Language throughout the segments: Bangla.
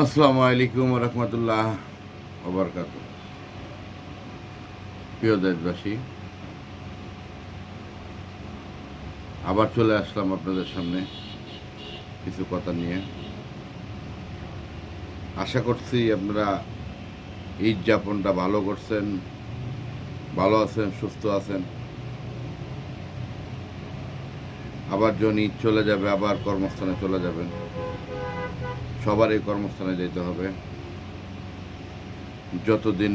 আসসালামু আলাইকুম রহমতুল্লাহ ওবরকাত। প্রিয় দেশবাসী, আবার চলে আসলাম আপনাদের সামনে কিছু কথা নিয়ে। আশা করছি আপনারা ঈদ যাপনটা ভালো করছেন, ভালো আছেন, সুস্থ আছেন। আবার যখন ঈদ চলে যাবে আবার কর্মস্থানে চলে যাবেন। সবারই কর্মস্থানে যেতে হবে। যতদিন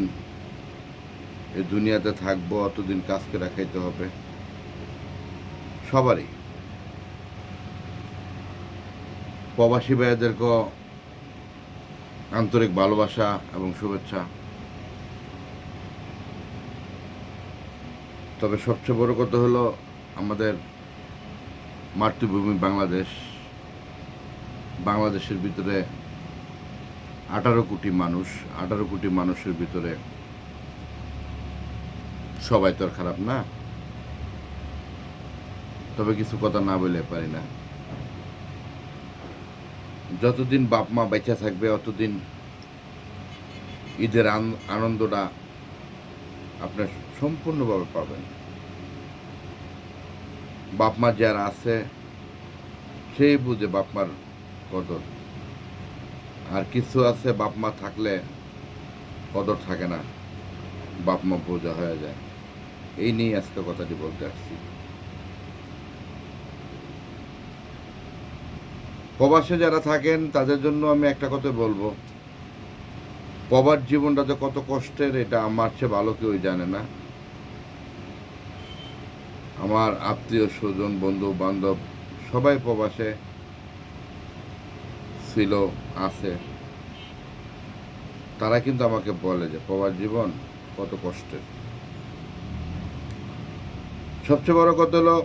এই দুনিয়াতে থাকবো অতদিন কাজ করে খাইতে হবে সবারই। প্রবাসী ভাইয়াদেরকেও আন্তরিক ভালোবাসা এবং শুভেচ্ছা। তবে সবচেয়ে বড় কথা হলো আমাদের মাতৃভূমি বাংলাদেশের ভিতরে 18 কোটি মানুষের ভিতরে সবাই তো আর খারাপ না। তবে কিছু কথা না বলে পারি না। যতদিন বাপ মা বেঁচে থাকবে অতদিন ঈদের আনন্দটা আপনার সম্পূর্ণভাবে পাবেন। বাপ মা যারা আছে সেই বুঝে বাপ মার কদর। আর কিছু আছে বাপ মা থাকলে কদর থাকে না, বাপ মা বোঝা হয়ে যায়। এই নিয়ে আজকে কথাটি বলতে আসছি। প্রবাসে যারা থাকেন তাদের জন্য আমি একটা কথা বলবো, প্রবাস জীবনটা যে কত কষ্টের এটা আমার চেয়ে ভালো কেউ জানে না। আমার আত্মীয় স্বজন বন্ধু বান্ধব সবাই প্রবাসে ছিল, আছে। তারা কিন্তু আমাকে বলে যে প্রবাস জীবন কত কষ্টের। সবচেয়ে বড় কথা হলো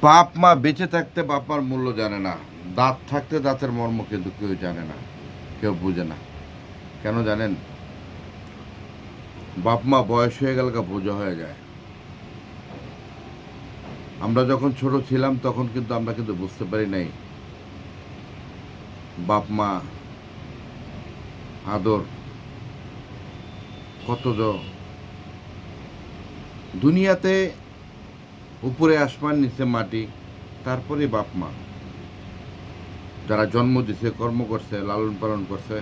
বাপ মা বেঁচে থাকতে বাপ মার মূল্য জানে না, দাঁত থাকতে দাঁতের মর্ম কিন্তু কেউ জানে না, কেউ বুঝে না। কেন জানেন? বাপ মা বয়স হয়ে গেলে বোঝা হয়ে যায়। আমরা যখন ছোট ছিলাম তখন কিন্তু আমরা কিন্তু বুঝতে পারি নাই বাপ মা আদর কত। দুনিয়াতে উপরে আসমান নিচে মাটি, তারপরে বাপ মা যারা জন্ম দিছে, কর্ম করছে, লালন পালন করছে,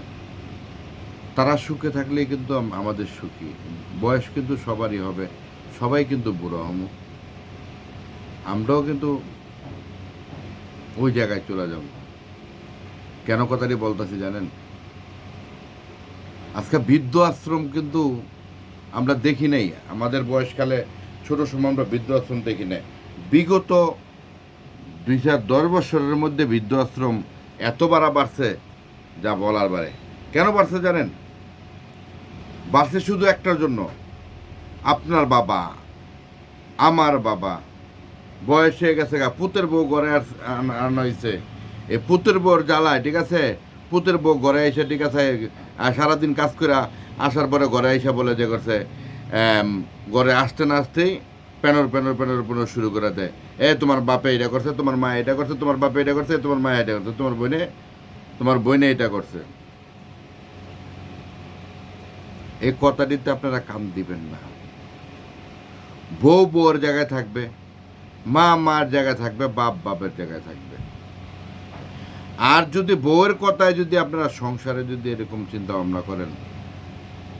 তারা সুখে থাকলেই কিন্তু আমাদের সুখী। বয়স কিন্তু সবারই হবে, সবাই কিন্তু বুড়ো হম, আমরাও কিন্তু ওই জায়গায় চলে যাব। কেন কথাটি বলতেছি জানেন? আজকে বৃদ্ধ আশ্রম কিন্তু আমরা দেখি নাই। আমাদের বয়সকালে ছোট সময় আমরা বৃদ্ধ আশ্রম দেখি নাই। বিগত 2010 বছরের মধ্যে বৃদ্ধ আশ্রম এত বাড়ছে যা বলার বারে। কেন বাড়ছে জানেন? বাড়ছে শুধু একটার জন্য, আপনার বাবা, আমার বাবা বয়স হয়ে গেছে, পুতের বউ ঘরে আনা হয়েছে। এই পুতের বউর জ্বালায়, ঠিক আছে, পুতের বউ ঘরে এসে, ঠিক আছে, সারাদিন কাজ করে আসার পরে ঘরে এসে বলে যে করছে, ঘরে আসতে না আসতেই প্যানর শুরু করে দেয়। তোমার বাপে এটা করছে, তোমার মা এটা করছে, তোমার বাপে এটা করছে, তোমার মা এটা করছে, তোমার বোনে এটা করছে। এই কথাটিতে আপনারা কান দিবেন না। বউ বউর জায়গায় থাকবে, মা মার জায়গায় থাকবে, বাপ বাপের জায়গায় থাকবে। আর যদি বউয়ের কথায় যদি আপনারা সংসারে যদি এরকম চিন্তা ভাবনা করেন,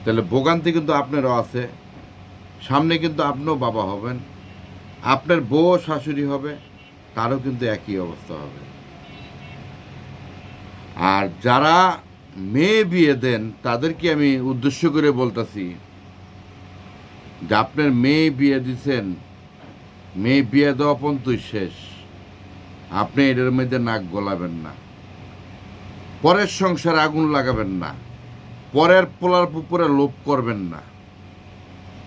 তাহলে ভোগান্তি কিন্তু আপনারও আছে। সামনে কিন্তু আপনিও বাবা হবেন, আপনার বউ শাশুড়ি হবে, তারও কিন্তু একই অবস্থা হবে। আর যারা মেয়ে বিয়ে দেন তাদেরকে আমি উদ্দেশ্য করে বলতেছি যে আপনার মেয়ে বিয়ে দিচ্ছেন, মেয়ে বিয়ে দেওয়া পর্যন্তই শেষ। আপনি এটার মধ্যে নাক গলাবেন না, পরের সংসারে আগুন লাগাবেন না, পরের পোলার উপরে লোভ করবেন না।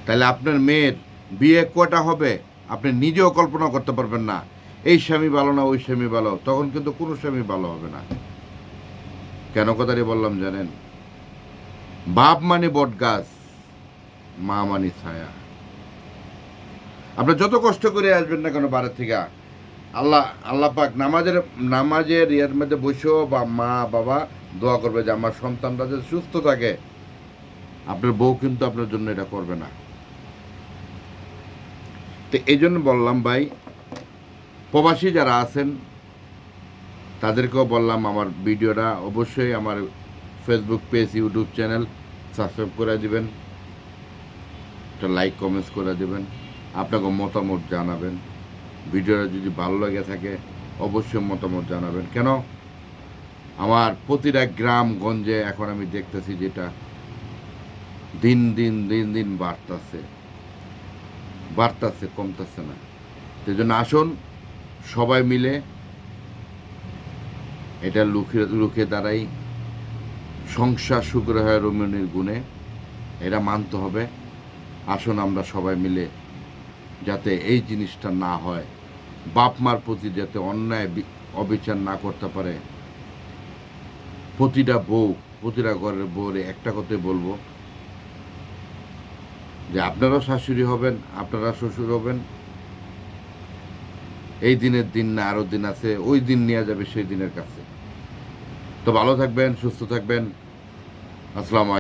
তাহলে আপনার মেয়ের বিয়ে কয়টা হবে আপনি নিজেও কল্পনা করতে পারবেন না। এই স্বামী ভালো না ওই স্বামী ভালো, তখন কিন্তু কোনো স্বামী ভালো হবে না। কেন কথাটি বললাম জানেন? বাপ মানে বট গাছ, মা মানে ছায়া। আপনি যত কষ্ট করে আসবেন না কেন বাইরে থেকে, আল্লাহ আল্লাহ পাক নামাজের ইয়ের মধ্যে বসেও বা মা বাবা দোয়া করবে যে আমার সন্তানরা যদি সুস্থ থাকে। আপনার বউ কিন্তু আপনার জন্য এটা করবে না। তো এই জন্য বললাম ভাই, প্রবাসী যারা আছেন তাদেরকেও বললাম আমার ভিডিওটা অবশ্যই আমার Facebook page, YouTube channel subscribe করে দিবেন, একটা লাইক কমেন্টস করে দেবেন, আপনাকে মতামত জানাবেন। ভিডিওটা যদি ভালো লেগে থাকে অবশ্যই মতামত জানাবেন। কেন আমার প্রতিটা গ্রাম গঞ্জে এখন আমি দেখতেছি যেটা দিন দিন দিন দিন বাড়তাছে, কমতেছে না। সেই জন্য আসুন সবাই মিলে এটা লুকে দাঁড়াই, সংসার শুক্র হয় রমণীর গুণে, এটা মানতে হবে। আসুন আমরা সবাই মিলে যাতে এই জিনিসটা না হয়, বাপ মার প্রতি যাতে অন্যায় অবিচার না করতে পারে। প্রতিটা ঘরের বউরে একটা কথাই বলবো যে আপনারাও শাশুড়ি হবেন, আপনারা শ্বশুর হবেন। এই দিনের দিন না, আরও দিন আছে, ওই দিন নিয়ে যাবে সেই দিনের কাছে। তো ভালো থাকবেন, সুস্থ থাকবেন। আসসালামু আলাইকুম।